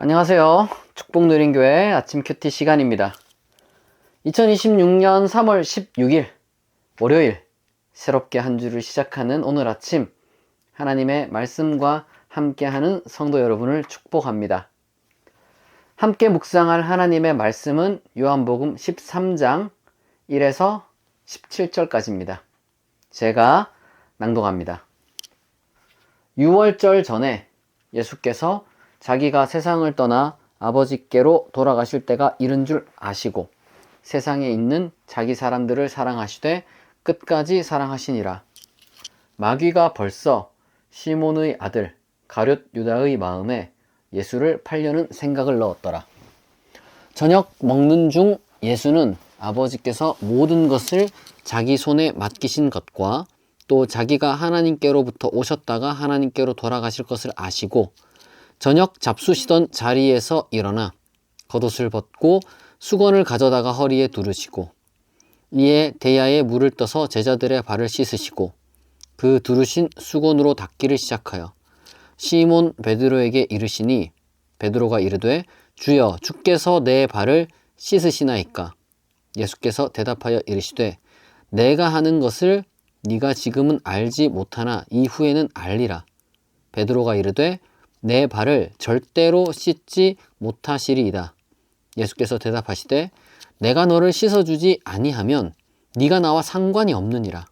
안녕하세요. 축복누린교회 아침 큐티 시간입니다. 2026년 3월 16일 월요일 새롭게 한 주를 시작하는 오늘 아침 하나님의 말씀과 함께하는 성도 여러분을 축복합니다. 함께 묵상할 하나님의 말씀은 요한복음 13장 1에서 17절까지입니다. 제가 낭독합니다. 6월절 전에 예수께서 자기가 세상을 떠나 아버지께로 돌아가실 때가 이른 줄 아시고 세상에 있는 자기 사람들을 사랑하시되 끝까지 사랑하시니라. 마귀가 벌써 시몬의 아들 가룟 유다의 마음에 예수를 팔려는 생각을 넣었더라. 저녁 먹는 중 예수는 아버지께서 모든 것을 자기 손에 맡기신 것과 또 자기가 하나님께로부터 오셨다가 하나님께로 돌아가실 것을 아시고 저녁 잡수시던 자리에서 일어나 겉옷을 벗고 수건을 가져다가 허리에 두르시고 이에 대야에 물을 떠서 제자들의 발을 씻으시고 그 두르신 수건으로 닦기를 시작하여 시몬 베드로에게 이르시니 베드로가 이르되 주여 주께서 내 발을 씻으시나이까. 예수께서 대답하여 이르시되 내가 하는 것을 네가 지금은 알지 못하나 이후에는 알리라. 베드로가 이르되 내 발을 절대로 씻지 못하시리이다. 예수께서 대답하시되 내가 너를 씻어주지 아니하면 네가 나와 상관이 없느니라.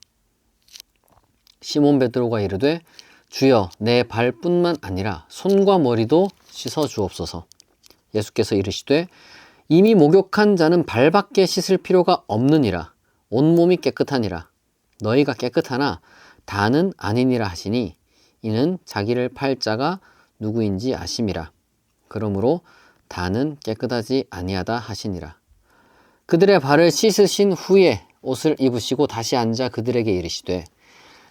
시몬 베드로가 이르되 주여 내 발뿐만 아니라 손과 머리도 씻어주옵소서. 예수께서 이르시되 이미 목욕한 자는 발밖에 씻을 필요가 없느니라. 온몸이 깨끗하니라. 너희가 깨끗하나 다는 아니니라 하시니 이는 자기를 팔 자가 누구인지 아심이라. 그러므로 다는 깨끗하지 아니하다 하시니라. 그들의 발을 씻으신 후에 옷을 입으시고 다시 앉아 그들에게 이르시되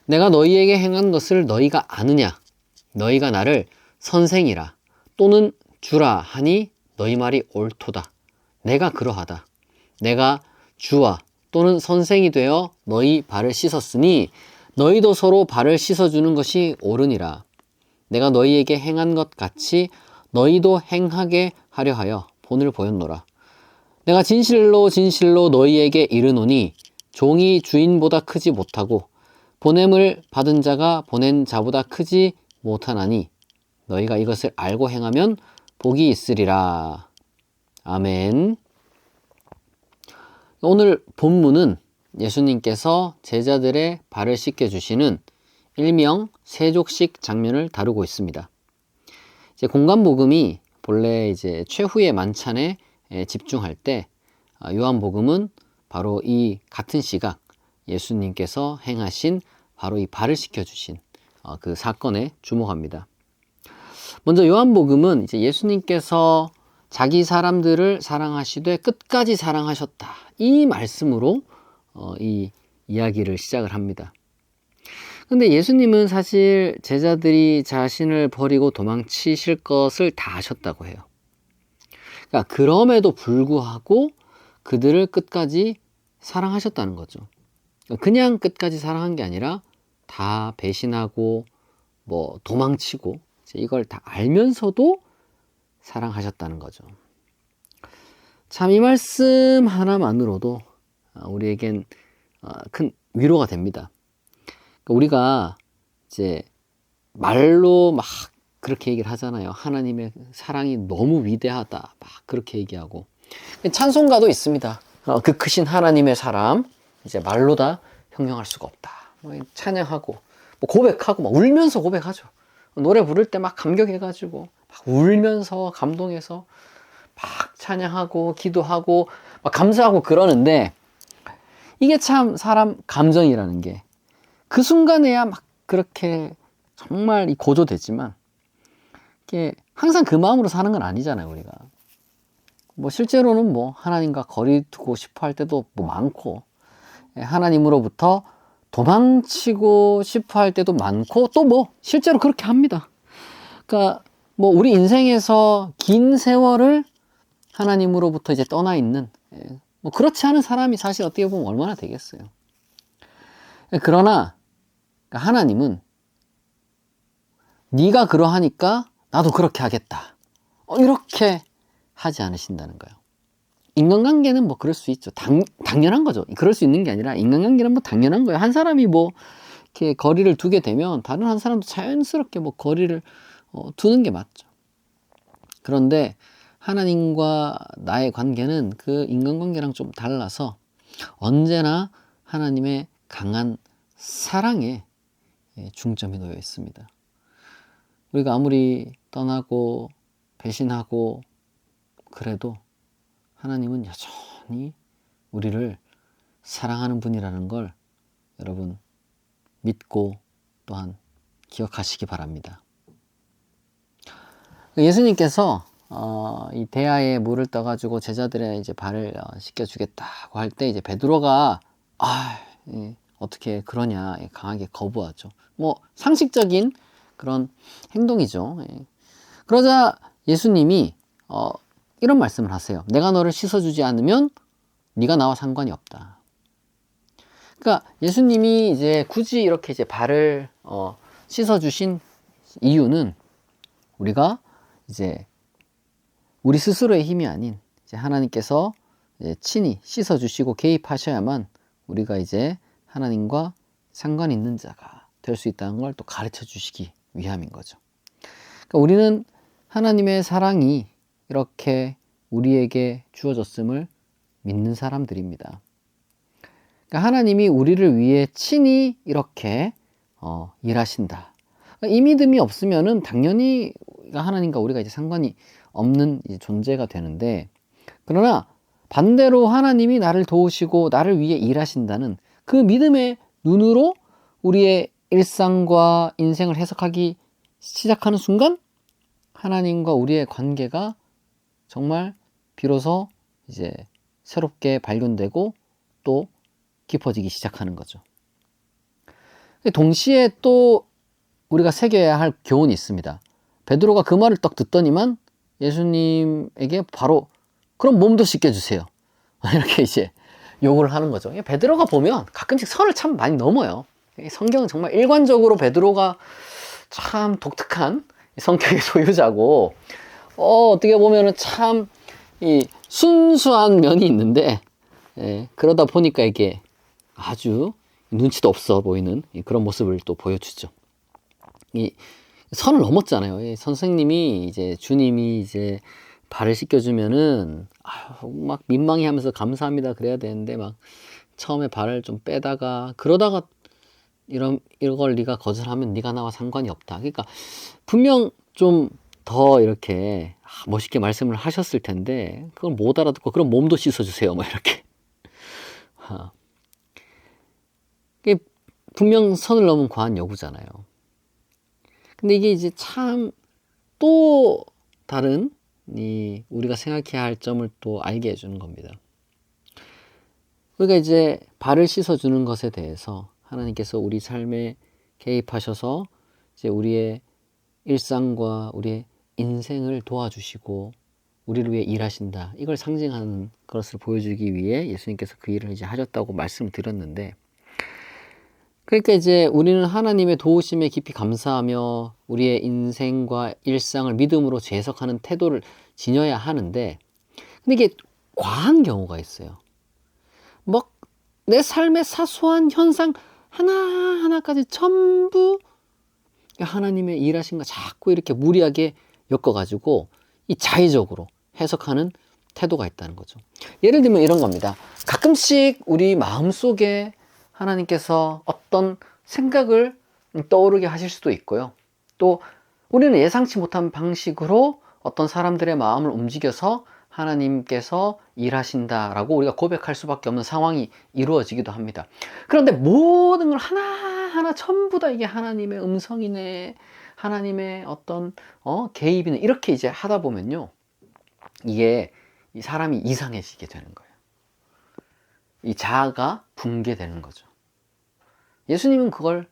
내가 너희에게 행한 것을 너희가 아느냐? 너희가 나를 선생이라 또는 주라 하니 너희 말이 옳도다. 내가 그러하다. 내가 주와 또는 선생이 되어 너희 발을 씻었으니 너희도 서로 발을 씻어주는 것이 옳으니라. 내가 너희에게 행한 것 같이 너희도 행하게 하려 하여 본을 보였노라. 내가 진실로 진실로 너희에게 이르노니 종이 주인보다 크지 못하고 보냄을 받은 자가 보낸 자보다 크지 못하나니 너희가 이것을 알고 행하면 복이 있으리라. 아멘. 오늘 본문은 예수님께서 제자들의 발을 씻겨주시는 일명 세족식 장면을 다루고 있습니다. 이제 공간복음이 본래 이제 최후의 만찬에 집중할 때 요한복음은 바로 이 같은 시각 예수님께서 행하신 바로 이 발을 씻겨주신 그 사건에 주목합니다. 먼저 요한복음은 이제 예수님께서 자기 사람들을 사랑하시되 끝까지 사랑하셨다. 이 말씀으로 이 이야기를 시작을 합니다. 근데 예수님은 사실 제자들이 자신을 버리고 도망치실 것을 다 아셨다고 해요. 그러니까 그럼에도 불구하고 그들을 끝까지 사랑하셨다는 거죠. 그냥 끝까지 사랑한 게 아니라 다 배신하고 뭐 도망치고 이걸 다 알면서도 사랑하셨다는 거죠. 참 이 말씀 하나만으로도 우리에겐 큰 위로가 됩니다. 우리가 이제 말로 막 그렇게 얘기를 하잖아요. 하나님의 사랑이 너무 위대하다. 막 그렇게 얘기하고. 찬송가도 있습니다. 그 크신 하나님의 사랑, 이제 말로 다 형용할 수가 없다. 찬양하고, 고백하고, 막 울면서 고백하죠. 노래 부를 때 막 감격해가지고, 막 울면서 감동해서 막 찬양하고, 기도하고, 막 감사하고 그러는데, 이게 참 사람 감정이라는 게 그 순간에야 막 그렇게 정말 고조되지만 이게 항상 그 마음으로 사는 건 아니잖아요, 우리가. 실제로는 하나님과 거리 두고 싶어 할 때도 많고, 하나님으로부터 도망치고 싶어 할 때도 많고, 또 실제로 그렇게 합니다. 그러니까 우리 인생에서 긴 세월을 하나님으로부터 이제 떠나 있는, 그렇지 않은 사람이 사실 어떻게 보면 얼마나 되겠어요. 그러나 하나님은 네가 그러하니까 나도 그렇게 하겠다. 이렇게 하지 않으신다는 거예요. 인간관계는 뭐 그럴 수 있죠. 당연한 거죠. 그럴 수 있는 게 아니라 인간관계는 뭐 당연한 거예요. 한 사람이 뭐 이렇게 거리를 두게 되면 다른 한 사람도 자연스럽게 뭐 거리를 두는 게 맞죠. 그런데 하나님과 나의 관계는 그 인간관계랑 좀 달라서 언제나 하나님의 강한 사랑에 중점이 놓여 있습니다. 우리가 아무리 떠나고 배신하고 그래도 하나님은 여전히 우리를 사랑하는 분이라는 걸 여러분 믿고 또한 기억하시기 바랍니다. 예수님께서 이 대야에 물을 떠가지고 제자들의 이제 발을 씻겨주겠다고 할 때 이제 베드로가 어떻게 그러냐 강하게 거부하죠. 뭐 상식적인 그런 행동이죠. 그러자 예수님이 이런 말씀을 하세요. 내가 너를 씻어주지 않으면 네가 나와 상관이 없다. 그러니까 예수님이 이제 굳이 이렇게 이제 발을 씻어주신 이유는 우리가 이제 우리 스스로의 힘이 아닌 이제 하나님께서 이제 친히 씻어주시고 개입하셔야만 우리가 이제 하나님과 상관 있는 자가 될 수 있다는 걸 또 가르쳐 주시기 위함인 거죠. 그러니까 우리는 하나님의 사랑이 이렇게 우리에게 주어졌음을 믿는 사람들입니다. 그러니까 하나님이 우리를 위해 친히 이렇게 일하신다. 이 믿음이 없으면은 당연히 하나님과 우리가 이제 상관이 없는 이제 존재가 되는데, 그러나 반대로 하나님이 나를 도우시고 나를 위해 일하신다는 그 믿음의 눈으로 우리의 일상과 인생을 해석하기 시작하는 순간 하나님과 우리의 관계가 정말 비로소 이제 새롭게 발견되고 또 깊어지기 시작하는 거죠. 동시에 또 우리가 새겨야 할 교훈이 있습니다. 베드로가 그 말을 딱 듣더니만 예수님에게 바로 그럼 몸도 씻겨주세요. 이렇게 이제 요구를 하는 거죠. 베드로가 보면 가끔씩 선을 참 많이 넘어요. 성경은 정말 일관적으로 베드로가 참 독특한 성격의 소유자고, 어떻게 보면은 참 이 순수한 면이 있는데, 그러다 보니까 이게 아주 눈치도 없어 보이는 그런 모습을 또 보여주죠. 이 선을 넘었잖아요. 이 선생님이 이제 주님이 이제 발을 씻겨주면은 막 민망해하면서 감사합니다 그래야 되는데 막 처음에 발을 좀 빼다가 그러다가 이걸 네가 거절하면 네가 나와 상관이 없다. 그러니까 분명 좀 더 이렇게 멋있게 말씀을 하셨을 텐데 그걸 못 알아듣고 그럼 몸도 씻어주세요 뭐 이렇게. 이게 분명 선을 넘은 과한 요구잖아요. 근데 이게 이제 참 또 다른 우리가 생각해야 할 점을 또 알게 해주는 겁니다. 우리가 이제 발을 씻어주는 것에 대해서 하나님께서 우리 삶에 개입하셔서 이제 우리의 일상과 우리의 인생을 도와주시고 우리를 위해 일하신다. 이걸 상징하는 것을 보여주기 위해 예수님께서 그 일을 이제 하셨다고 말씀을 드렸는데, 그러니까 이제 우리는 하나님의 도우심에 깊이 감사하며 우리의 인생과 일상을 믿음으로 재해석하는 태도를 지녀야 하는데, 근데 이게 과한 경우가 있어요. 뭐 내 삶의 사소한 현상 하나하나까지 전부 하나님의 일하신 거 자꾸 이렇게 무리하게 엮어가지고 이 자의적으로 해석하는 태도가 있다는 거죠. 예를 들면 이런 겁니다. 가끔씩 우리 마음속에 하나님께서 어떤 생각을 떠오르게 하실 수도 있고요. 또 우리는 예상치 못한 방식으로 어떤 사람들의 마음을 움직여서 하나님께서 일하신다라고 우리가 고백할 수밖에 없는 상황이 이루어지기도 합니다. 그런데 모든 걸 하나하나 전부 다 이게 하나님의 음성이네, 하나님의 어떤 개입이네, 이렇게 이제 하다 보면요, 이게 이 사람이 이상해지게 되는 거예요. 이 자아가 붕괴되는 거죠. 예수님은 그걸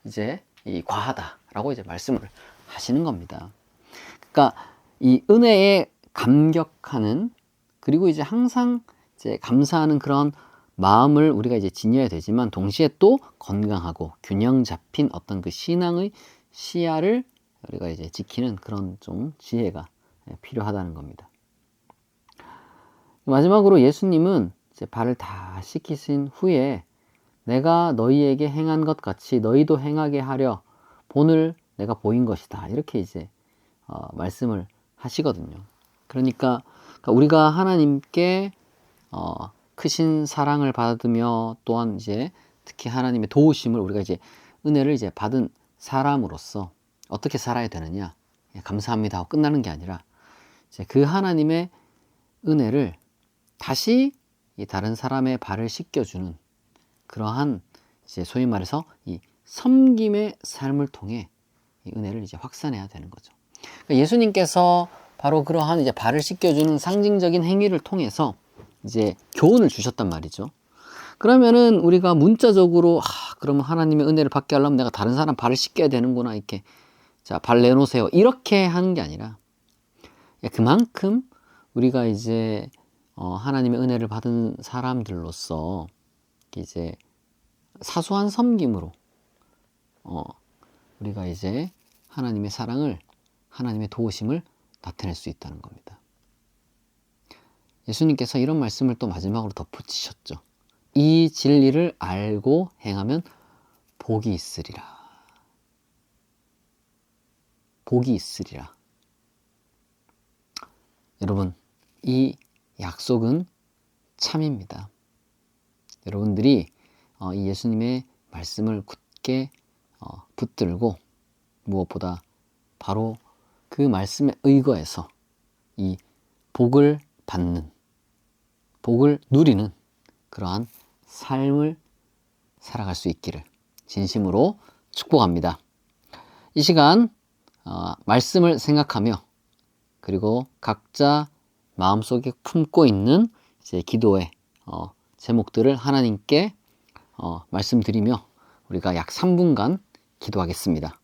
이제 과하다라고 이제 말씀을 하시는 겁니다. 그러니까 이 은혜에 감격하는, 그리고 이제 항상 이제 감사하는 그런 마음을 우리가 이제 지녀야 되지만, 동시에 또 건강하고 균형 잡힌 어떤 그 신앙의 시야를 우리가 이제 지키는 그런 좀 지혜가 필요하다는 겁니다. 마지막으로 예수님은 이제 발을 다 씻기신 후에 내가 너희에게 행한 것 같이 너희도 행하게 하려 본을 내가 보인 것이다. 이렇게 이제 말씀을 하시거든요. 그러니까 우리가 하나님께 크신 사랑을 받으며 또한 이제 특히 하나님의 도우심을 우리가 이제 은혜를 이제 받은 사람으로서 어떻게 살아야 되느냐, 감사합니다 하고 끝나는 게 아니라 이제 그 하나님의 은혜를 다시 이 다른 사람의 발을 씻겨주는 그러한 이제 소위 말해서 이 섬김의 삶을 통해 이 은혜를 이제 확산해야 되는 거죠. 그러니까 예수님께서 바로 그러한 이제 발을 씻겨주는 상징적인 행위를 통해서 이제 교훈을 주셨단 말이죠. 그러면은 우리가 문자적으로 그러면 하나님의 은혜를 받게 하려면 내가 다른 사람 발을 씻겨야 되는구나 이렇게 자, 발 내놓으세요 이렇게 하는 게 아니라 그만큼 우리가 이제 하나님의 은혜를 받은 사람들로서 이제 사소한 섬김으로 우리가 이제 하나님의 사랑을 하나님의 도우심을 나타낼 수 있다는 겁니다. 예수님께서 이런 말씀을 또 마지막으로 덧붙이셨죠. 이 진리를 알고 행하면 복이 있으리라. 복이 있으리라. 여러분, 이 약속은 참입니다. 여러분들이 이 예수님의 말씀을 굳게 붙들고 무엇보다 바로 그 말씀에 의거해서 이 복을 받는, 복을 누리는 그러한 삶을 살아갈 수 있기를 진심으로 축복합니다. 이 시간 말씀을 생각하며 그리고 각자 마음속에 품고 있는 이제 기도의 제목들을 하나님께 말씀드리며 우리가 약 3분간 기도하겠습니다.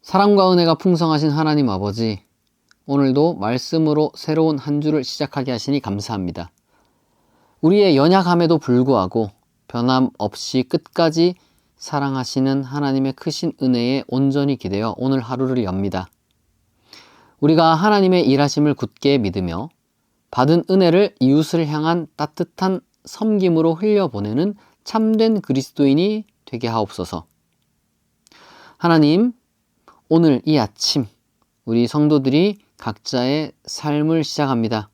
사랑과 은혜가 풍성하신 하나님 아버지, 오늘도 말씀으로 새로운 한 주를 시작하게 하시니 감사합니다. 우리의 연약함에도 불구하고 변함없이 끝까지 사랑하시는 하나님의 크신 은혜에 온전히 기대어 오늘 하루를 엽니다. 우리가 하나님의 일하심을 굳게 믿으며 받은 은혜를 이웃을 향한 따뜻한 섬김으로 흘려보내는 참된 그리스도인이 되게 하옵소서. 하나님, 오늘 이 아침 우리 성도들이 각자의 삶을 시작합니다.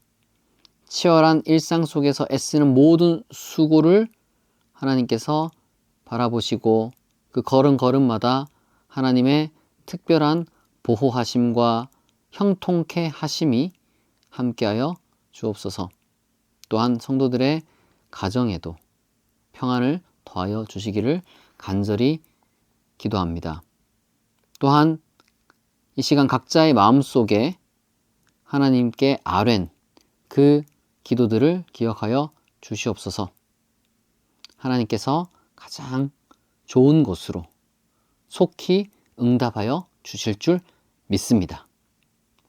치열한 일상 속에서 애쓰는 모든 수고를 하나님께서 바라보시고 그 걸음걸음마다 하나님의 특별한 보호하심과 형통케 하심이 함께하여 주옵소서. 또한 성도들의 가정에도 평안을 더하여 주시기를 간절히 기도합니다. 또한 이 시간 각자의 마음속에 하나님께 아뢰는 그 기도들을 기억하여 주시옵소서. 하나님께서 가장 좋은 곳으로 속히 응답하여 주실 줄 믿습니다.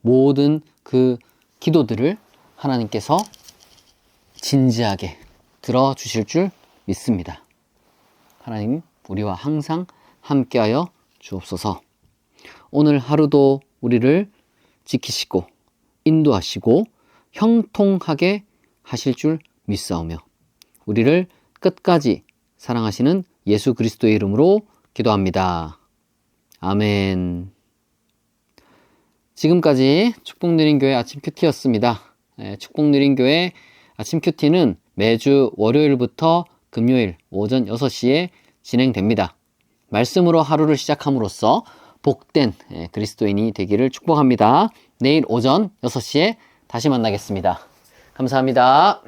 모든 그 기도들을 하나님께서 진지하게 들어주실 줄 믿습니다. 하나님, 우리와 항상 함께하여 주옵소서. 오늘 하루도 우리를 지키시고 인도하시고 형통하게 하실 줄 믿사오며 우리를 끝까지 사랑하시는 예수 그리스도의 이름으로 기도합니다. 아멘. 지금까지 축복누린교회 아침 큐티였습니다. 축복누린교회 아침 큐티는 매주 월요일부터 금요일 오전 6시에 진행됩니다. 말씀으로 하루를 시작함으로써 복된 그리스도인이 되기를 축복합니다. 내일 오전 6시에 다시 만나겠습니다. 감사합니다.